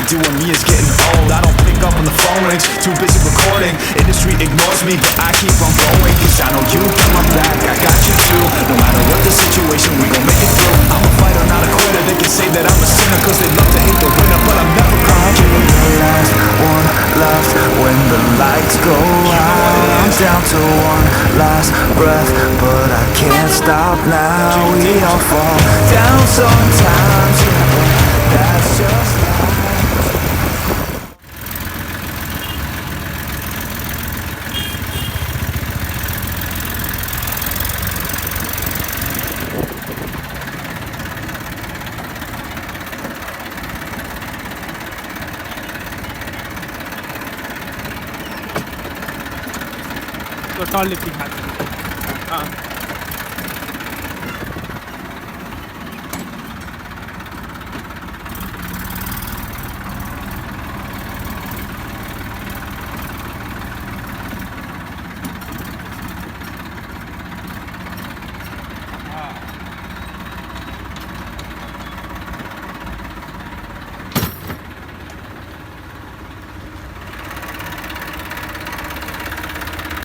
doing me is getting old. I don't pick up when the phone rings, too busy recording. Industry ignores me, but I keep on going, cause I know you got my back, I got you too. No matter what the situation, we gon' make it through. I'm a fighter, not a quitter. They can say that I'm a sinner, cause they love to hate the winner, but I'm never crying. Give me the last one left when the lights go out. I'm down to one last breath, but I can't stop now. We all fall down sometimes, yeah, but that's just life. तो toll lifting हाथ